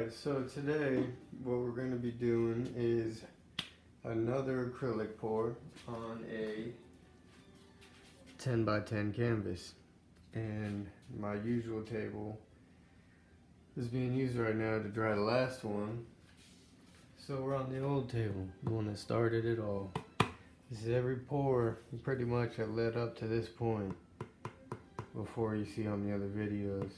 Alright, so today what we're going to be doing is another acrylic pour on a 10 by 10 canvas. And my usual table is being used right now to dry the last one. So we're on the old table, the one that started it all. This is every pour pretty much that led up to this point before you see on the other videos.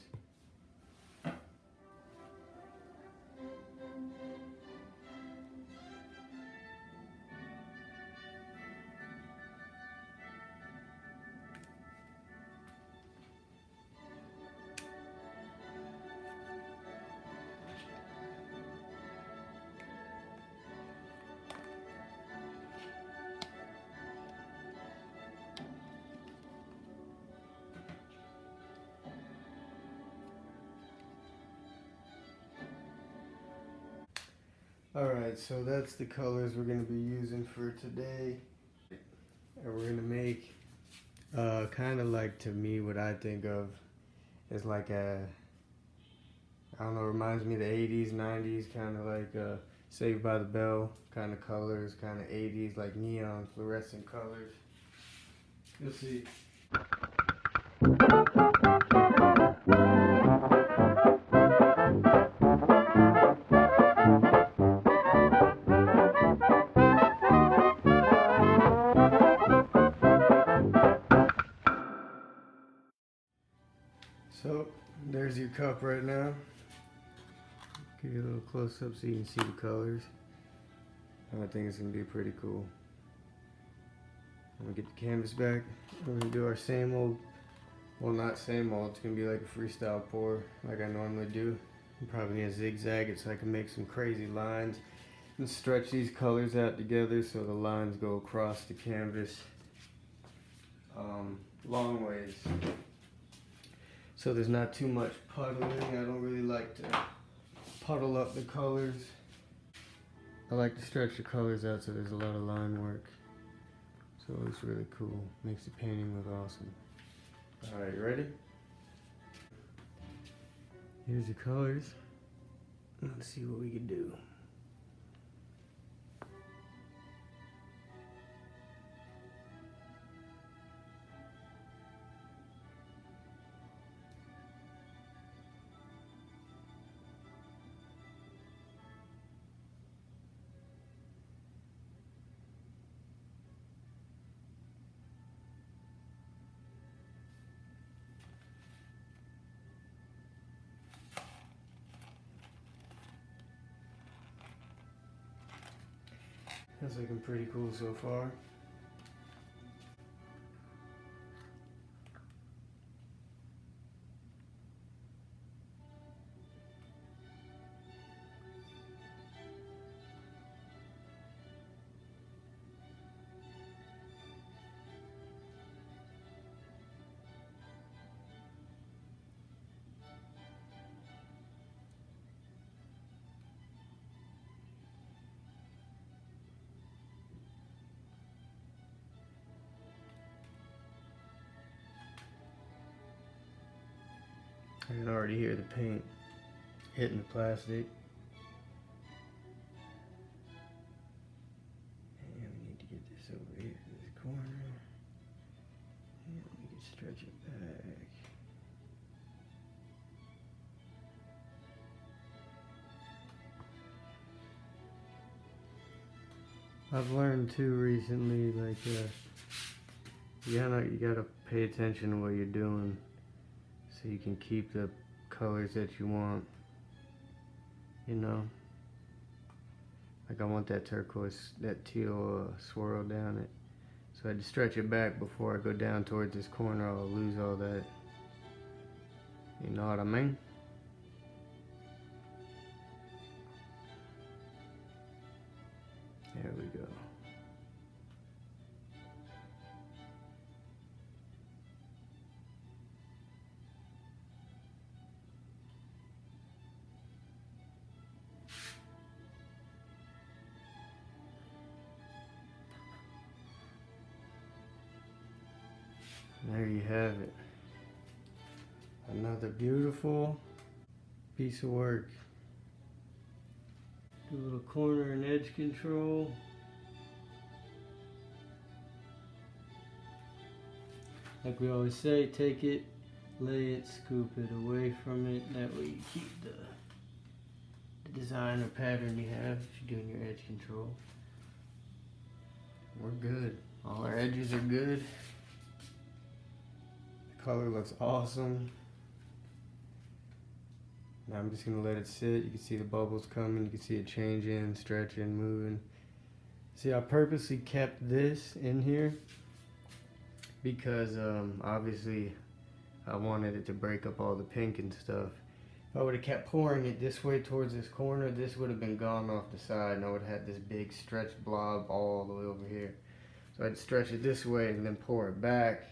Alright, so that's the colors we're going to be using for today. And we're going to make kind of like, to me, what I think of as like a, I don't know, reminds me of the 80s, 90s, kind of like Saved by the Bell kind of colors, kind of 80s, like neon fluorescent colors. You'll see. So there's your cup right now. Give you a little close up so you can see the colors. I think it's gonna be pretty cool. I'm gonna get the canvas back. We're gonna do our same old, well, not same old, it's gonna be like a freestyle pour like I normally do. I'm probably gonna zigzag it so I can make some crazy lines and stretch these colors out together so the lines go across the canvas long ways. So there's not too much puddling. I don't really like to puddle up the colors. I like to stretch the colors out so there's a lot of line work. So it looks really cool. Makes the painting look awesome. Alright, you ready? Here's the colors. Let's see what we can do. That's looking pretty cool so far. I can already hear the paint hitting the plastic. And we need to get this over here to this corner. And we can stretch it back. I've learned too recently, like, you gotta pay attention to what you're doing, so you can keep the colors that you want, you know? Like I want that turquoise, that teal swirl down it. So I had to stretch it back before I go down towards this corner. I'll lose all that. You know what I mean? There we go. There you have it. Another beautiful piece of work. Do a little corner and edge control. Like we always say, take it, lay it, scoop it away from it. That way you keep the design or pattern you have if you're doing your edge control. We're good. All our edges are good. The color looks awesome. Now I'm just gonna let it sit. You can see the bubbles coming. You can see it changing, stretching, moving. See, I purposely kept this in here because obviously I wanted it to break up all the pink and stuff. If I would have kept pouring it this way towards this corner, this would have been gone off the side and I would have had this big stretched blob all the way over here. So I'd stretch it this way and then pour it back,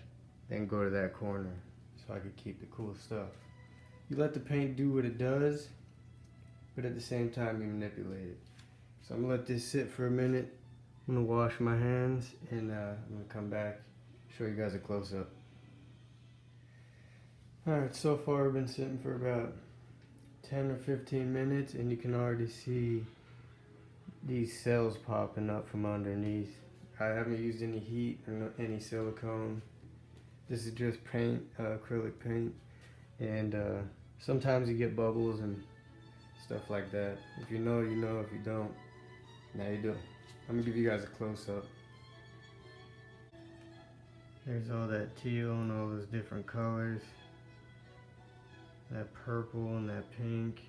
then go to that corner so I could keep the cool stuff. You let the paint do what it does, but at the same time you manipulate it. So I'm gonna let this sit for a minute. I'm gonna wash my hands and I'm gonna come back, show you guys a close-up. Alright, so far I've been sitting for about 10 or 15 minutes and you can already see these cells popping up from underneath. I haven't used any heat or any silicone. This is just paint, acrylic paint, and sometimes you get bubbles and stuff like that. If you know, you know. If you don't, now you do. I'm gonna give you guys a close-up. There's all that teal and all those different colors. That purple and that pink.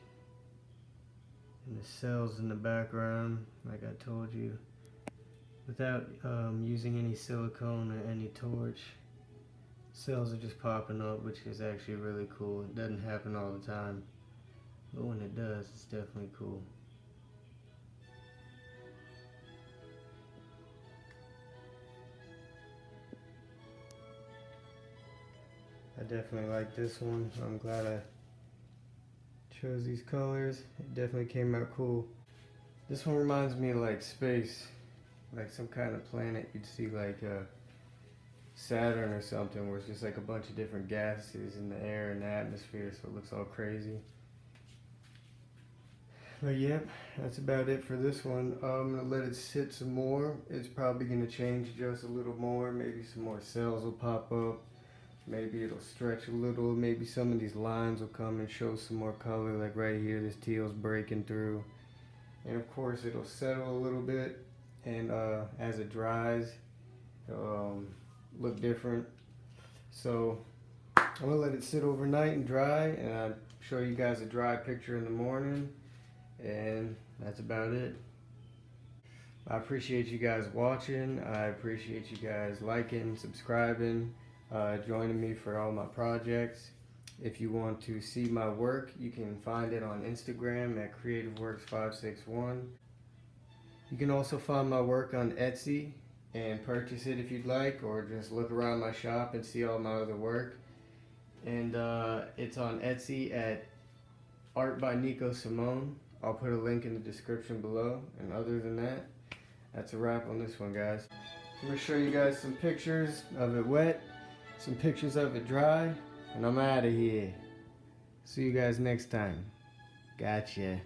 And the cells in the background, like I told you. Without using any silicone or any torch, cells are just popping up, which is actually really cool. It doesn't happen all the time, but when it does, it's definitely cool. I definitely like this one, so I'm glad I chose these colors. It definitely came out cool. This one reminds me of like space, like some kind of planet you'd see, like Saturn or something, where it's just like a bunch of different gases in the air and the atmosphere, so it looks all crazy. But yep, that's about it for this one. I'm gonna let it sit some more. It's probably gonna change just a little more. Maybe some more cells will pop up. Maybe it'll stretch a little. Maybe some of these lines will come and show some more color, like right here, this teal's breaking through. And of course it'll settle a little bit, and as it dries, it'll look different. So I'm gonna let it sit overnight and dry, and I'll show you guys a dry picture in the morning, and that's about it. I appreciate you guys watching. I appreciate you guys liking, subscribing, joining me for all my projects. If you want to see my work, you can find it on Instagram at CreativeWorks561. You can also find my work on Etsy and purchase it if you'd like, or just look around my shop and see all my other work. And it's on Etsy at ArtbyNicoSimone. I'll put a link in the description below. And other than that, that's a wrap on this one, guys. I'm going to show you guys some pictures of it wet, some pictures of it dry, and I'm out of here. See you guys next time. Gotcha.